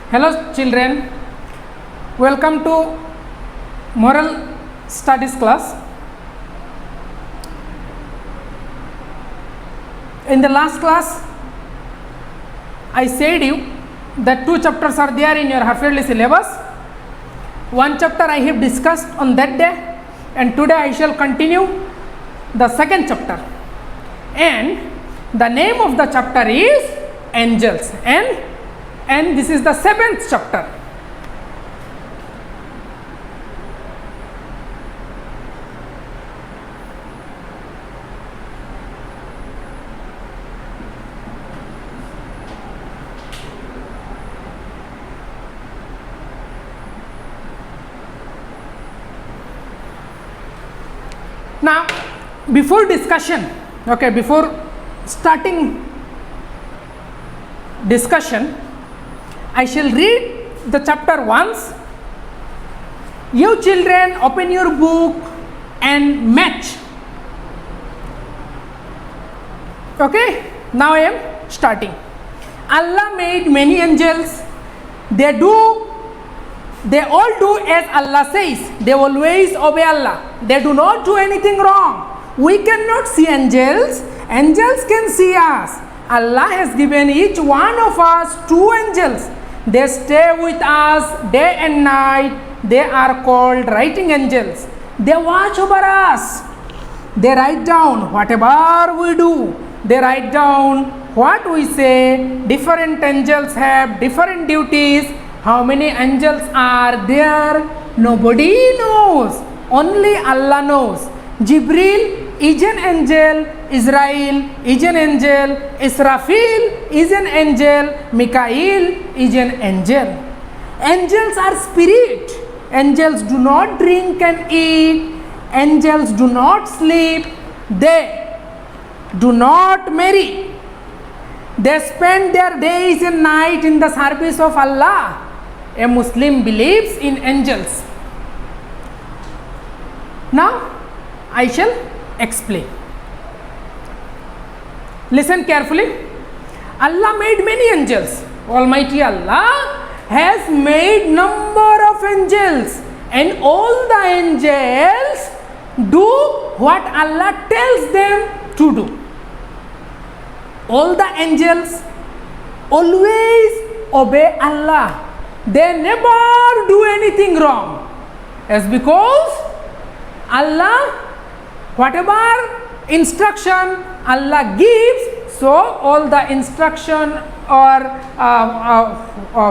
Hello children, welcome to Moral Studies class. In the last class, I said you that 2 chapters are there in your half-yearly syllabus. 1 chapter I have discussed on that day, and today I shall continue the 2nd chapter. And the name of the chapter is Angels, and this is the 7th chapter. Now, before discussion, before starting discussion, I shall read the chapter once. You children open your book and match. Okay, now I am starting. Allah made many angels. They all do as Allah says. They always obey Allah. They do not do anything wrong. We cannot see angels. Angels can see us. Allah has given each one of us 2 angels. They stay with us day and night. They are called writing angels. They watch over us. They write down whatever we do. They write down what we say. Different angels have different duties. How many angels are there? Nobody knows. Only Allah knows. Jibril is an angel. Israel is an angel. Israfil is an angel. Mikael is an angel. Angels are spirit. Angels do not drink and eat. Angels do not sleep. They do not marry. They spend their days and night in the service of Allah. A Muslim believes in angels. Now, I shall explain. Listen carefully. Allah made many angels. Almighty Allah has made number of angels, and all the angels do what Allah tells them to do. All the angels always obey Allah. They never do anything wrong. As because Allah, whatever instruction Allah gives, so all the instruction or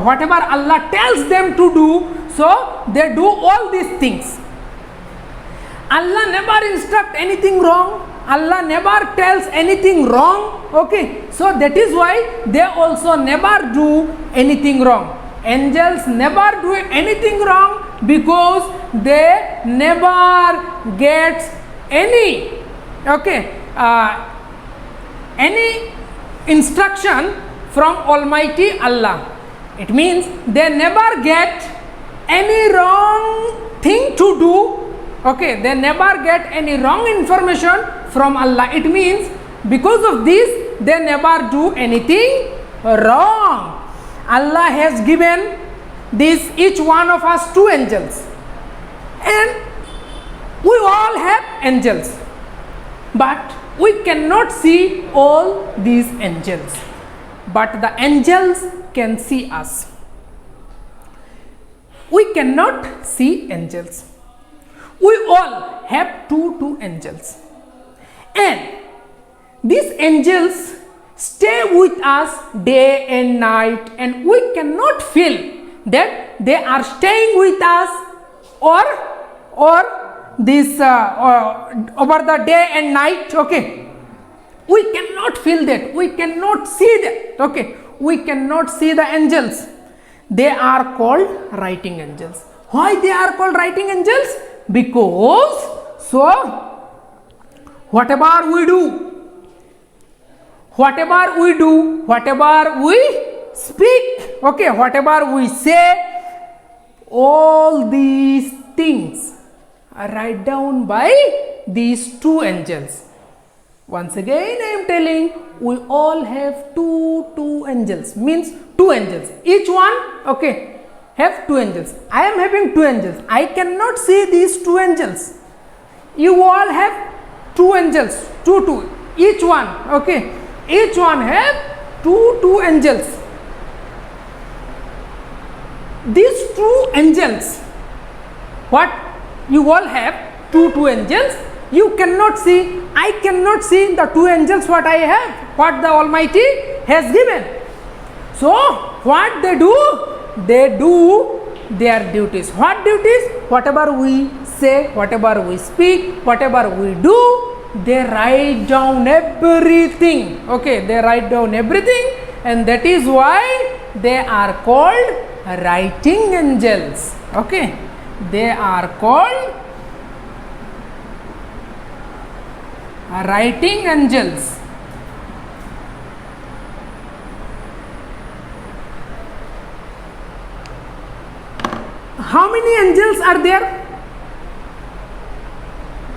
whatever Allah tells them to do, so they do all these things. Allah never instruct anything wrong. Allah never tells anything wrong. Okay, so that is why they also never do anything wrong. Angels never do anything wrong because they never get any any instruction from Almighty Allah. It means they never get any wrong thing to do. Okay, they never get any wrong information from Allah. It means because of this they never do anything wrong. Allah has given each one of us 2 angels, and we all have angels, but we cannot see all these angels, but the angels can see us. We cannot see angels. We all have two angels, and these angels stay with us day and night, and we cannot feel that they are staying with us or this over the day and night. Okay, we cannot feel that. We cannot see that. Okay, we cannot see the angels. They are called writing angels. Why they are called writing angels? Because whatever we do, whatever we speak, okay, whatever we say, all these things are written down by these 2 angels. Once again I am telling, we all have two angels, means two angels. Each one, okay, have two angels. I am having two angels. I cannot see these two angels. You all have two angels, two. Each one, okay. Each one have two angels. These two angels, what you all have two angels. You cannot see, I cannot see the two angels what I have, what the Almighty has given. So what they do? They do their duties. What duties? Whatever we say, whatever we speak, whatever we do, they write down everything. Okay, they write down everything, and that is why they are called writing angels. Okay, they are called writing angels. How many angels are there?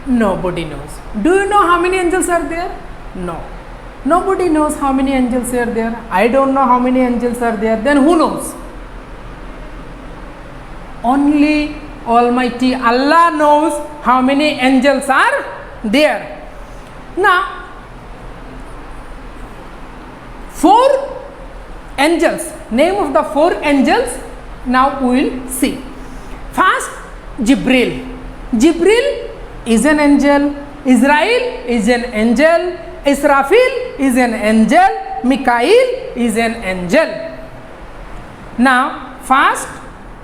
Nobody knows. Do you know how many angels are there? No. Nobody knows how many angels are there. I don't know how many angels are there. Then who knows? Only Almighty Allah knows how many angels are there. Now, 4 angels, name of the 4 angels, now we will see. First, Jibril. Jibril is an angel. Israel is an angel. Israfil is an angel. Mikael is an angel. Now, first,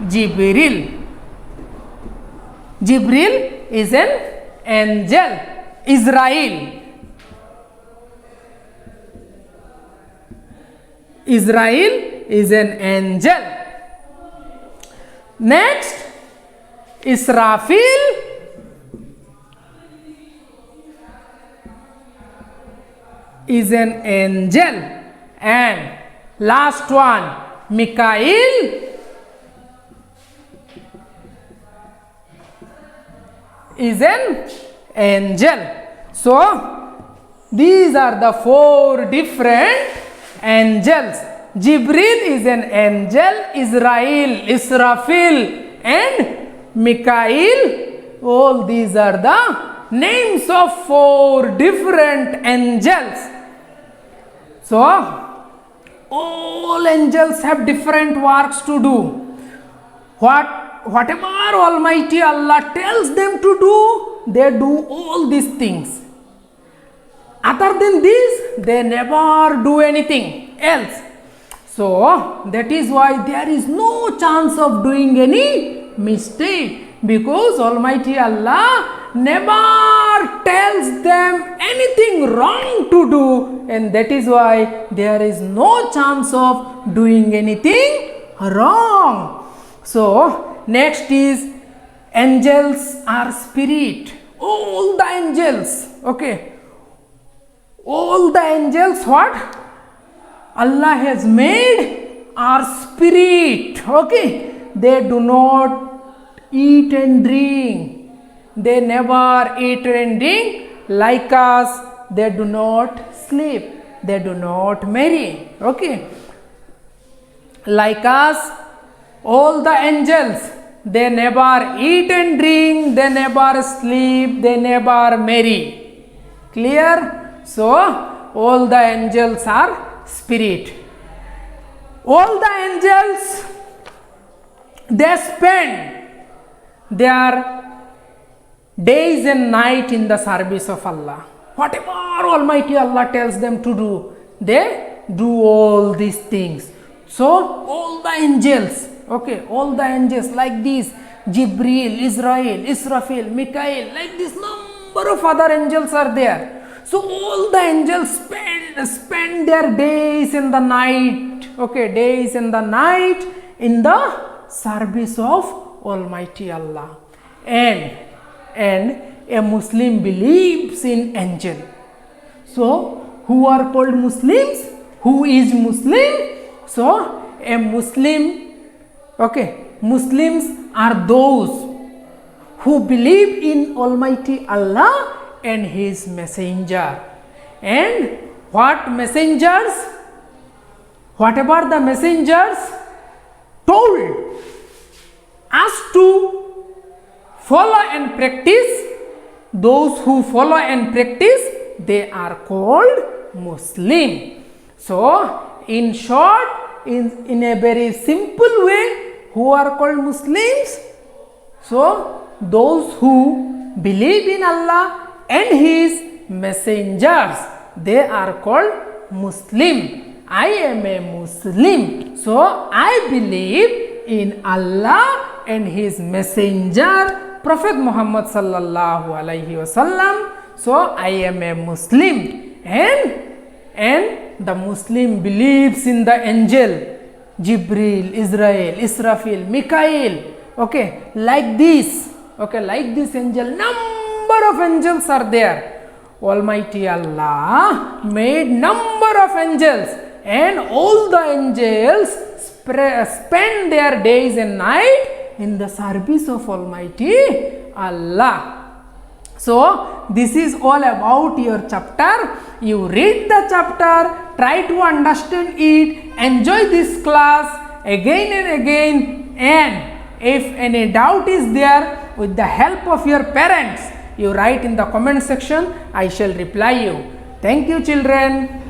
Jibril. Jibril is an angel. Israel. Israel is an angel. Next, Israfil is an angel. And last one, Mikael is an angel. So, these are the 4 different angels. Jibril is an angel, Israel, Israfil and Mikael, all these are the names of 4 different angels. So, all angels have different works to do. Whatever Almighty Allah tells them to do, they do all these things. Other than this, they never do anything else. So, that is why there is no chance of doing any mistake, because Almighty Allah never tells them anything wrong to do, and that is why there is no chance of doing anything wrong. So, next is angels are spirit. All the angels, okay. All the angels what Allah has made are spirit, okay. They do not eat and drink. They never eat and drink like us. They do not sleep. They do not marry, okay. Like us, all the angels, they never eat and drink, they never sleep, they never marry. Clear? So, all the angels are spirit. All the angels, they spend their days and night in the service of Allah. Whatever Almighty Allah tells them to do, they do all these things. So, all the angels, okay, all the angels like this, Jibril, Israel, Israfil, Mikael, like this number of other angels are there. So, all the angels spend their days in the night, okay, days in the night in the service of Almighty Allah. And a Muslim believes in angel. So, who are called Muslims? Who is Muslim? So, a Muslim, okay, Muslims are those who believe in Almighty Allah and His Messenger. And what messengers, whatever the messengers told us to follow and practice, those who follow and practice, they are called Muslim. So in short, in a very simple way, who are called Muslims? So those who believe in Allah and His messengers, they are called Muslim. I am a Muslim, so I believe in Allah and His messenger Prophet Muhammad sallallahu alaihi wasallam. So I am a Muslim, and the Muslim believes in the angel Jibril, Israel, Israfil, Mikael. Okay, like this. Okay, like this angel, number of angels are there. Almighty Allah made number of angels, and all the angels spend their days and night in the service of Almighty Allah. So this is all about your chapter. You read the chapter, try to understand it, enjoy this class again and again, and if any doubt is there, with the help of your parents, you write in the comment section. I shall reply you. Thank you, children.